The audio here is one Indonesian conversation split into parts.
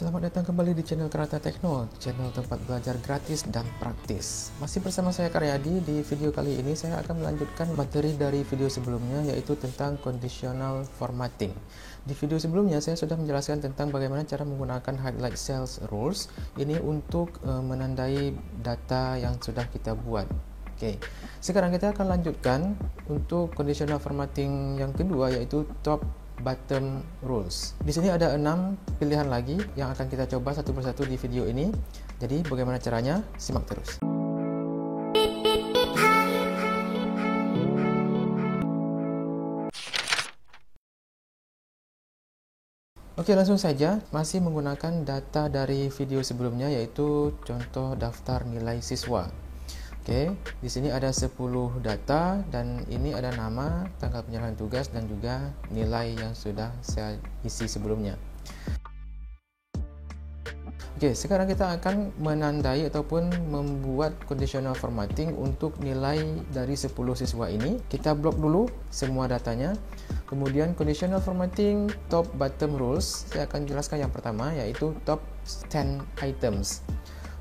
Selamat datang kembali di channel Karata Tekno, channel tempat belajar gratis dan praktis. Masih bersama saya Karyadi. Di video kali ini saya akan melanjutkan materi dari video sebelumnya, yaitu tentang conditional formatting. Di video sebelumnya saya sudah menjelaskan tentang bagaimana cara menggunakan highlight cells rules ini untuk menandai data yang sudah kita buat. Oke, sekarang kita akan lanjutkan untuk conditional formatting yang kedua, yaitu top bottom rules. Di sini ada 6 pilihan lagi yang akan kita coba satu persatu di video ini. Jadi bagaimana caranya? Simak terus. Oke, langsung saja. Masih menggunakan data dari video sebelumnya, yaitu contoh daftar nilai siswa. Oke, di sini ada 10 data dan ini ada nama, tanggal penyerahan tugas dan juga nilai yang sudah saya isi sebelumnya. Oke, sekarang kita akan menandai ataupun membuat conditional formatting untuk nilai dari 10 siswa ini. Kita blok dulu semua datanya. Kemudian conditional formatting top bottom rules, saya akan jelaskan yang pertama, yaitu top 10 items.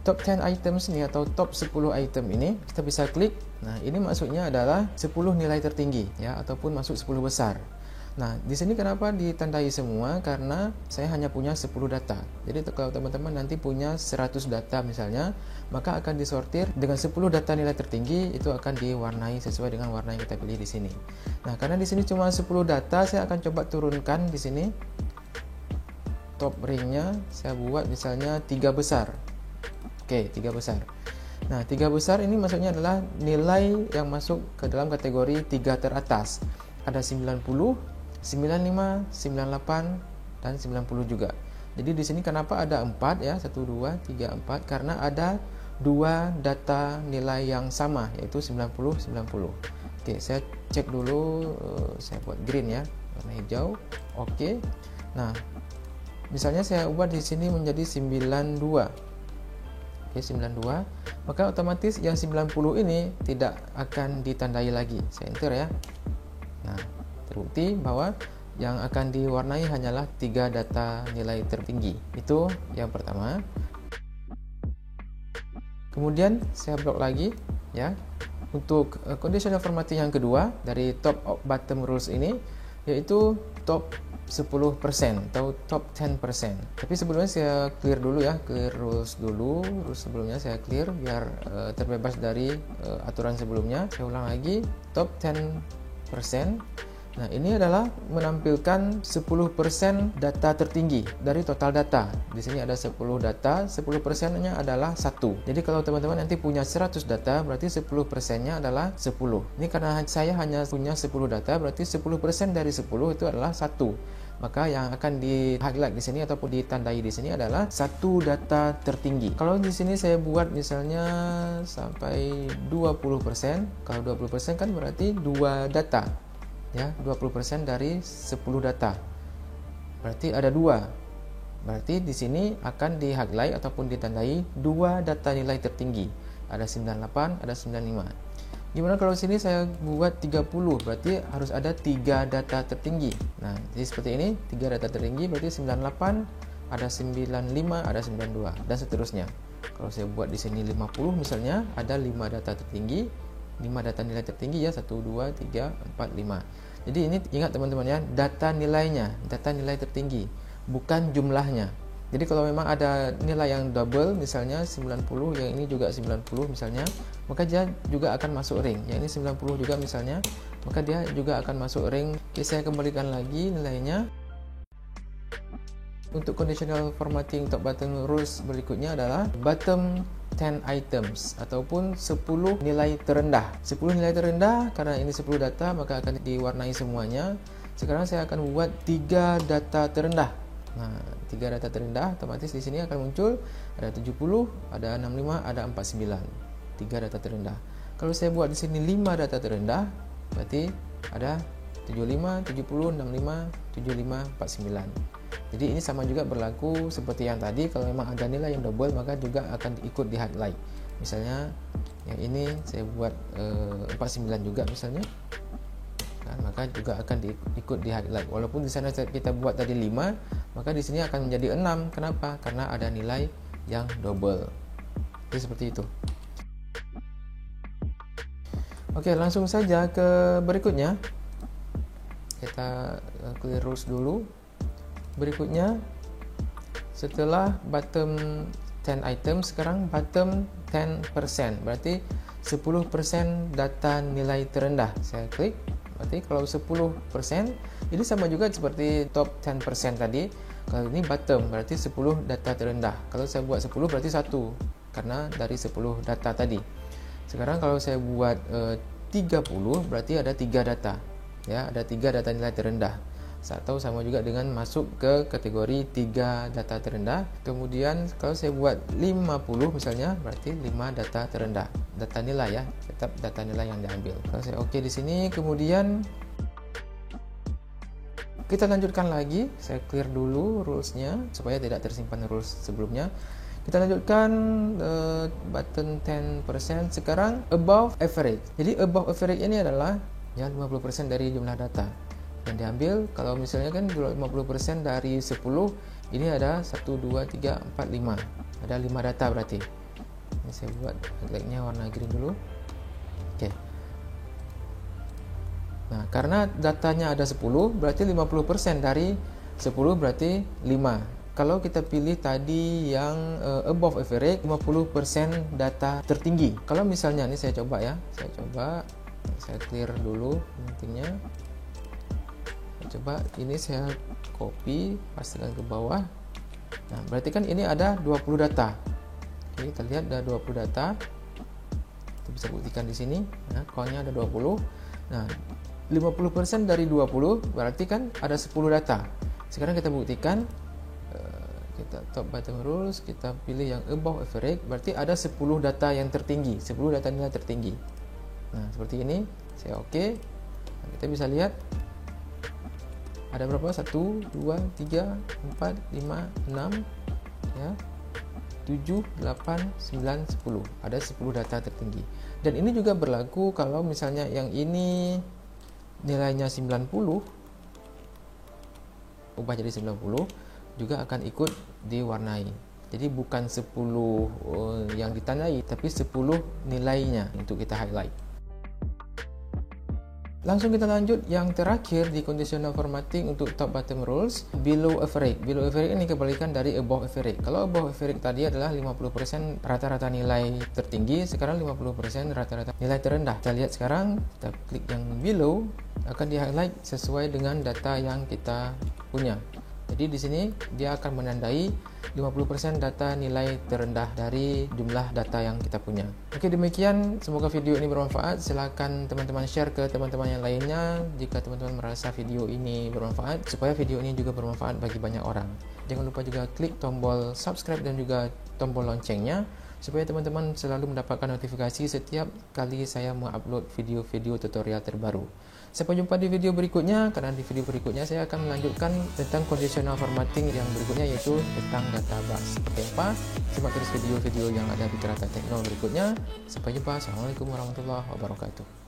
Top 10 items ini atau top 10 item ini kita bisa klik. Nah, ini maksudnya adalah 10 nilai tertinggi ya, ataupun masuk 10 besar. Nah, di sini kenapa ditandai semua? Karena saya hanya punya 10 data. Jadi kalau teman-teman nanti punya 100 data misalnya, maka akan disortir dengan 10 data nilai tertinggi, itu akan diwarnai sesuai dengan warna yang kita pilih di sini. Nah, karena di sini cuma 10 data, saya akan coba turunkan di sini. Top ringnya saya buat misalnya 3 besar. Oke, 3 besar. Nah, 3 besar ini maksudnya adalah nilai yang masuk ke dalam kategori 3 teratas. Ada 90, 95, 98, dan 90 juga. Jadi di sini kenapa ada 4 ya? 1, 2, 3, 4 karena ada 2 data nilai yang sama, yaitu 90, 90. Oke, saya cek dulu, saya buat green ya, warna hijau. Oke. Nah, misalnya saya ubah di sini menjadi 92. Oke, 92, maka otomatis yang 90 ini tidak akan ditandai lagi. Saya enter ya. Nah, terbukti bahwa yang akan diwarnai hanyalah 3 data nilai tertinggi. Itu yang pertama. Kemudian saya blok lagi ya. Untuk conditional formatting yang kedua dari top bottom rules ini, yaitu top 10% atau top 10%. Tapi sebelumnya saya clear dulu ya, clear rules dulu. Rules sebelumnya saya clear biar terbebas dari aturan sebelumnya. Saya ulang lagi, top 10%. Nah, ini adalah menampilkan 10% data tertinggi dari total data. Di sini ada 10 data, 10%-nya adalah 1. Jadi kalau teman-teman nanti punya 100 data, berarti 10%-nya adalah 10. Ini karena saya hanya punya 10 data, berarti 10% dari 10 itu adalah 1. Maka yang akan di highlight di sini ataupun ditandai di sini adalah 1 data tertinggi. Kalau di sini saya buat misalnya sampai 20%, kalau 20% kan berarti 2 data. Ya, 20% dari 10 data. Berarti ada 2. Berarti di sini akan di highlight ataupun ditandai 2 data nilai tertinggi. Ada 98, ada 95. Gimana kalau sini saya buat 30, berarti harus ada 3 data tertinggi. Nah, jadi seperti ini, 3 data tertinggi berarti 98, ada 95, ada 92 dan seterusnya. Kalau saya buat di sini 50 misalnya, ada 5 data tertinggi, 5 data nilai tertinggi ya, 1 2 3 4 5. Jadi ini ingat teman-teman ya, data nilainya, data nilai tertinggi, bukan jumlahnya. Jadi kalau memang ada nilai yang double misalnya 90, yang ini juga 90 misalnya, maka dia juga akan masuk ring. Yang ini 90 juga misalnya, maka dia juga akan masuk ring. Oke, saya kembalikan lagi nilainya. Untuk conditional formatting top bottom rules berikutnya adalah bottom 10 items ataupun 10 nilai terendah. 10 nilai terendah karena ini 10 data maka akan diwarnai semuanya. Sekarang saya akan membuat 3 data terendah. Nah, 3 data terendah otomatis di sini akan muncul ada 70, ada 65, ada 49. 3 data terendah. Kalau saya buat di sini 5 data terendah, berarti ada 75, 70, 65, 75, 49. Jadi ini sama juga berlaku seperti yang tadi. Kalau memang ada nilai yang double maka juga akan ikut di highlight. Misalnya yang ini saya buat 49 juga misalnya. maka juga akan ikut di highlight. Walaupun di sana kita buat tadi 5, maka di sini akan menjadi 6. Kenapa? Karena ada nilai yang double. Jadi seperti itu. Oke, langsung saja ke berikutnya. Kita clear rules dulu. Berikutnya, setelah bottom 10 item, sekarang bottom 10%, berarti 10% data nilai terendah. Saya klik, berarti kalau 10% ini sama juga seperti top 10% tadi. Kalau ini bottom, berarti 10 data terendah. Kalau saya buat 10 berarti 1, karena dari 10 data tadi. Sekarang kalau saya buat 30, berarti ada 3 data. Ya, ada 3 data nilai terendah. Atau sama juga dengan masuk ke kategori 3 data terendah. Kemudian kalau saya buat 50 misalnya, berarti 5 data terendah. Data nilai ya, tetap data nilai yang diambil. Kalau saya oke di sini, kemudian kita lanjutkan lagi. Saya clear dulu rulesnya supaya tidak tersimpan rules sebelumnya. Kita lanjutkan button 10%. Sekarang above average. Jadi above average ini adalah ya 50% dari jumlah data yang diambil. Kalau misalnya kan 50% dari 10, ini ada 1, 2, 3, 4, 5. Ada 5 data berarti. Ini saya buat highlightnya warna green dulu. Oke. Nah, karena datanya ada 10, berarti 50% dari 10 berarti 5. Kalau kita pilih tadi yang above average, 50% data tertinggi. Kalau misalnya ini saya coba ya. Saya clear dulu pentingnya. Coba ini saya copy, pastikan ke bawah. Nah, berarti kan ini ada 20 data. Oke, kita lihat ada 20 data. Kita bisa buktikan di sini. Nah, count-nya ada 20. Nah, 50% dari 20 berarti kan ada 10 data. Sekarang kita buktikan. Kita top bottom rules, kita pilih yang above average, berarti ada 10 data yang tertinggi, 10 data nilai tertinggi. Nah, seperti ini. Saya oke. Nah, kita bisa lihat ada berapa? 1, 2, 3, 4, 5, 6 ya, 7, 8, 9, 10. Ada 10 data tertinggi. Dan ini juga berlaku kalau misalnya yang ini nilainya 90, ubah jadi 90, juga akan ikut diwarnai. Jadi bukan 10 yang ditandai, tapi 10 nilainya untuk kita highlight. Langsung kita lanjut yang terakhir di conditional formatting untuk top bottom rules, below average. Below average ini kebalikan dari above average. Kalau above average tadi adalah 50% rata-rata nilai tertinggi, sekarang 50% rata-rata nilai terendah. Kita lihat sekarang, kita klik yang below, akan di highlight sesuai dengan data yang kita punya. Jadi di sini dia akan menandai 50% data nilai terendah dari jumlah data yang kita punya. Oke, demikian. Semoga video ini bermanfaat. Silakan teman-teman share ke teman-teman yang lainnya jika teman-teman merasa video ini bermanfaat, supaya video ini juga bermanfaat bagi banyak orang. Jangan lupa juga klik tombol subscribe dan juga tombol loncengnya supaya teman-teman selalu mendapatkan notifikasi setiap kali saya mengupload video-video tutorial terbaru. Sampai jumpa di video berikutnya, karena di video berikutnya saya akan melanjutkan tentang conditional formatting yang berikutnya, yaitu tentang database. Seperti apa? Simak terus video-video yang ada di Kerata Tekno berikutnya. Sampai jumpa. Assalamualaikum warahmatullahi wabarakatuh.